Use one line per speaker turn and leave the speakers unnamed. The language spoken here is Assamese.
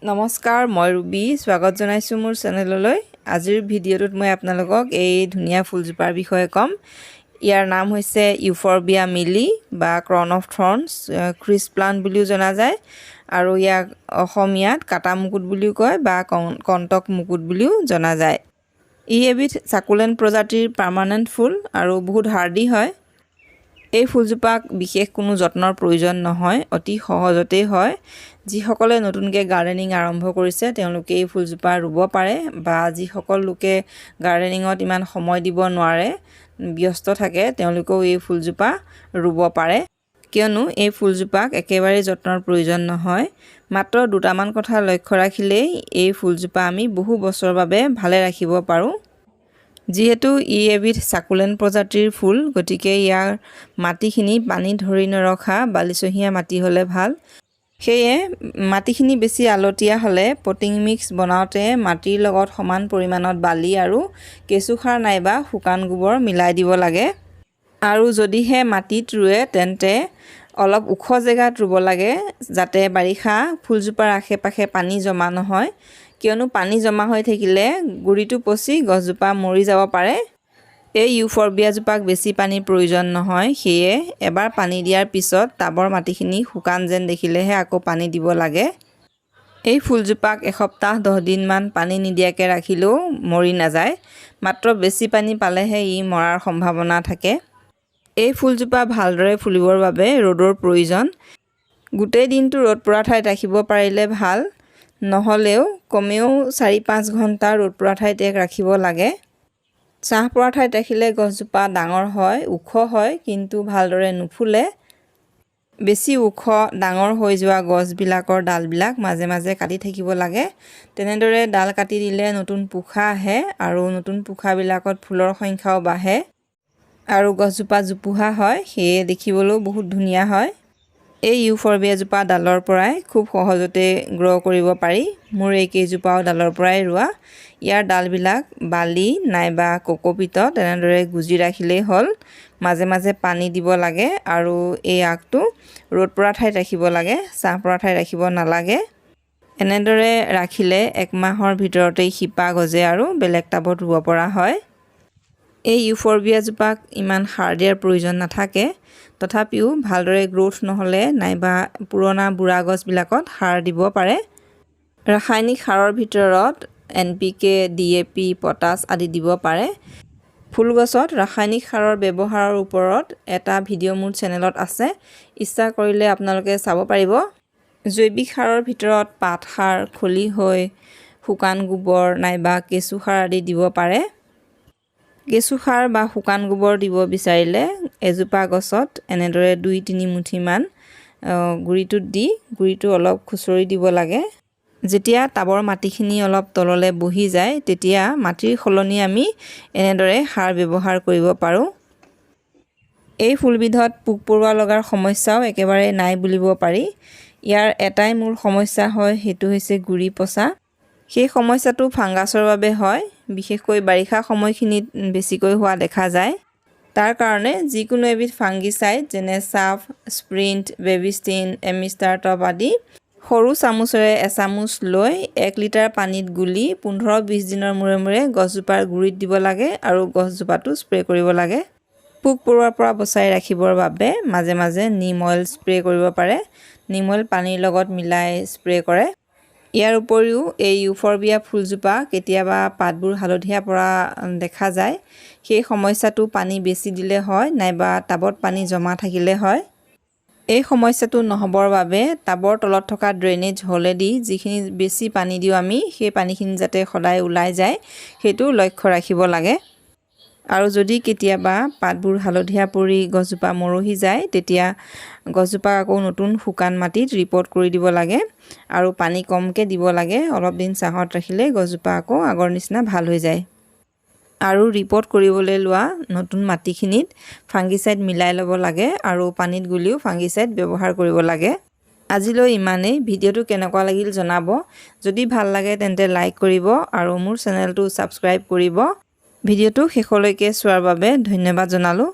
নমস্কাৰ, মই ৰুবি স্বাগত জনাইছোঁ মোৰ চেনেললৈ। আজিৰ ভিডিঅ'টোত মই আপোনালোকক এই ধুনীয়া ফুলজোপাৰ বিষয়ে ক'ম। ইয়াৰ নাম হৈছে ইউফৰবিয়া মিলি বা ক্ৰাউন অফ থৰ্নছ, ক্ৰিছ প্লাণ্ট বুলিও জনা যায়, আৰু ইয়াক অসমীয়াত কাটা মুকুট বুলিও কয় বা কণ্টক মুকুট বুলিও জনা যায়। ই এবিধ চাকুলেণ্ট প্ৰজাতিৰ পাৰ্মানেণ্ট ফুল আৰু বহুত হাৰ্ডি হয়। এই ফুলজোপাক বিশেষ কোনো যত্নৰ প্ৰয়োজন নহয়, অতি সহজতেই হয়। যিসকলে নতুনকৈ গাৰ্ডেনিং আৰম্ভ কৰিছে তেওঁলোকে এই ফুলজোপা ৰুব পাৰে, বা যিসকল লোকে গাৰ্ডেনিঙত ইমান সময় দিব নোৱাৰে, ব্যস্ত থাকে, তেওঁলোকেও এই ফুলজোপা ৰুব পাৰে, কিয়নো এই ফুলজোপাক একেবাৰে যত্নৰ প্ৰয়োজন নহয়। মাত্ৰ দুটামান কথা লক্ষ্য ৰাখিলেই এই ফুলজোপা আমি বহু বছৰৰ বাবে ভালে ৰাখিব পাৰোঁ। যিহেতু ই এবিধ চাকুলেণ্ট প্ৰজাতিৰ ফুল, গতিকে ইয়াৰ মাটিখিনি পানী ধৰি নৰখা বালিচহীয়া মাটি হ'লে ভাল। সেয়ে মাটিখিনি বেছি আলতীয়া হ'লে পটিং মিক্স বনাওঁতে মাটিৰ লগত সমান পৰিমাণত বালি আৰু কেঁচুসাৰ নাইবা শুকান গোবৰ মিলাই দিব লাগে। আৰু যদিহে মাটিত ৰুৱে তেন্তে অলপ ওখ জেগাত ৰুব লাগে, যাতে বাৰিষা ফুলজোপাৰ আশে পাশে পানী জমা নহয়, কিয়নো পানী জমা হৈ থাকিলে গুৰিটো পচি গছজোপা মৰি যাব পাৰে। এই ইউফৰবিয়াজোপাক বেছি পানীৰ প্ৰয়োজন নহয়, সেয়ে এবাৰ পানী দিয়াৰ পিছত টাবৰ মাটিখিনি শুকান যেন দেখিলেহে আকৌ পানী দিব লাগে। এই ফুলজোপাক এসপ্তাহ 10 দিনমান পানী নিদিয়াকৈ ৰাখিলেও মৰি নাযায়, মাত্ৰ বেছি পানী পালেহে ই মৰাৰ সম্ভাৱনা থাকে। এই ফুলজোপা ভালদৰে ফুলিবৰ বাবে ৰ'দৰ প্ৰয়োজন। গোটেই দিনটো ৰ'দ পৰা ঠাইত ৰাখিব পাৰিলে ভাল, নহ'লেও কমেও 4-5 ঘণ্টা ৰ'দ পৰা ঠাইত ৰাখিব লাগে। ছাঁ পৰা ঠাইত ৰাখিলে গছজোপা ডাঙৰ হয়, ওখ হয়, কিন্তু ভালদৰে নুফুলে। বেছি ওখ ডাঙৰ হৈ যোৱা গছবিলাকৰ ডালবিলাক মাজে মাজে কাটি থাকিব লাগে। তেনেদৰে ডাল কাটি দিলে নতুন পোখা আহে, আৰু নতুন পোখাবিলাকত ফুলৰ সংখ্যাও বাঢ়ে, আৰু গছজোপা জোপোহা হয়, সেয়ে দেখিবলৈও বহুত ধুনীয়া হয়। এই ইউফৰবিয়াজোপা ডালৰ পৰাই খুব সহজতে গ্ৰ' কৰিব পাৰি। মোৰ এইকেইজোপাও ডালৰ পৰাই ৰোৱা। ইয়াৰ ডালবিলাক বালি নাইবা কোকোপিটত এনেদৰে গুজি ৰাখিলেই হ'ল। মাজে মাজে পানী দিব লাগে, আৰু এই আগটো ৰ'দ পৰা ঠাইত ৰাখিব লাগে, ছাঁ পৰা ঠাইত ৰাখিব নালাগে। এনেদৰে ৰাখিলে 1 মাহৰ ভিতৰতেই শিপা গজে আৰু বেলেগ টাবত ৰুব পৰা হয়। এই ইউফৰবিয়াজোপাক ইমান সাৰ দিয়াৰ প্ৰয়োজন নাথাকে, তথাপিও ভালদৰে গ্ৰোথ নহ'লে নাইবা পুৰণা বুঢ়া গছবিলাকত সাৰ দিব পাৰে। ৰাসায়নিক সাৰৰ ভিতৰত NPK, DAP, পটাছ আদি দিব পাৰে। ফুলগছত ৰাসায়নিক সাৰৰ ব্যৱহাৰৰ ওপৰত এটা ভিডিঅ' মোৰ চেনেলত আছে, ইচ্ছা কৰিলে আপোনালোকে চাব পাৰিব। জৈৱিক সাৰৰ ভিতৰত পাত সাৰ, খলিহৈ, শুকান গোবৰ নাইবা কেঁচুসাৰ আদি দিব পাৰে। কেঁচুসাৰ বা শুকান গোবৰ দিব বিচাৰিলে এজোপা গছত এনেদৰে 2-3 মুঠিমান গুৰিটোত দি গুৰিটো অলপ খুচৰি দিব লাগে। যেতিয়া টাবৰ মাটিখিনি অলপ তললৈ বহি যায়, তেতিয়া মাটিৰ সলনি আমি এনেদৰে সাৰ ব্যৱহাৰ কৰিব পাৰোঁ। এই ফুলবিধত পোক পৰুৱা লগাৰ সমস্যাও একেবাৰে নাই বুলিব পাৰি। ইয়াৰ এটাই মূল সমস্যা হয়, সেইটো হৈছে গুৰি পচা। সেই সমস্যাটো ফাংগাছৰ বাবে হয়, বিশেষকৈ বাৰিষা সময়খিনিত বেছিকৈ হোৱা দেখা যায়। তাৰ কাৰণে যিকোনো এবিধ ফাংগিচাইড যেনে চাফ, স্প্ৰিণ্ট, বেবিষ্টিন, এমিষ্টাৰটপ আদি সৰু চামুচেৰে এচামুচ লৈ 1 লিটাৰ পানীত গুলি 15-20 দিনৰ মূৰে মূৰে গছজোপাৰ গুৰিত দিব লাগে, আৰু গছজোপাটো স্প্ৰে' কৰিব লাগে। পোক পৰুৱাৰ পৰা বচাই ৰাখিবৰ বাবে মাজে মাজে নিম অইল স্প্ৰে' কৰিব পাৰে। নিম অইল পানীৰ লগত মিলাই স্প্ৰে' কৰে। ইয়াৰ উপৰিও এই ইউফৰবিয়া ফুলজোপা কেতিয়াবা পাতবোৰ হালধীয়া পৰা দেখা যায়। সেই সমস্যাটো পানী বেছি দিলে হয়, নাইবা টাবত পানী জমা থাকিলে হয়। এই সমস্যাটো নহ'বৰ বাবে টাবৰ তলত থকা ড্ৰেইনেজ হ'লেদি যিখিনি বেছি পানী দিওঁ আমি, সেই পানীখিনি যাতে সদায় ওলাই যায়, সেইটো লক্ষ্য ৰাখিব লাগে। আৰু যদি কেতিয়াবা পাতবোৰ হালধীয়া পৰি গছজোপা মৰহি যায়, তেতিয়া গছজোপাক আকৌ নতুন শুকান মাটিত ৰিপ'ৰ্ট কৰি দিব লাগে, আৰু পানী কমকৈ দিব লাগে। অলপ দিন ছাঁত ৰাখিলে গছজোপা আকৌ আগৰ নিচিনা ভাল হৈ যায়। আৰু ৰিপ'ৰ্ট কৰিবলৈ লোৱা নতুন মাটিখিনিত ফাংগিচাইড মিলাই ল'ব লাগে, আৰু পানীত গুলিও ফাংগিচাইড ব্যৱহাৰ কৰিব লাগে। আজিলৈ ইমানেই। ভিডিঅ'টো কেনেকুৱা লাগিল জনাব। যদি ভাল লাগে তেন্তে লাইক কৰিব, আৰু মোৰ চেনেলটো ছাবস্ক্ৰাইব কৰিব। ভিডিঅ'টো শেষলৈকে চোৱাৰ বাবে ধন্যবাদ জনালোঁ।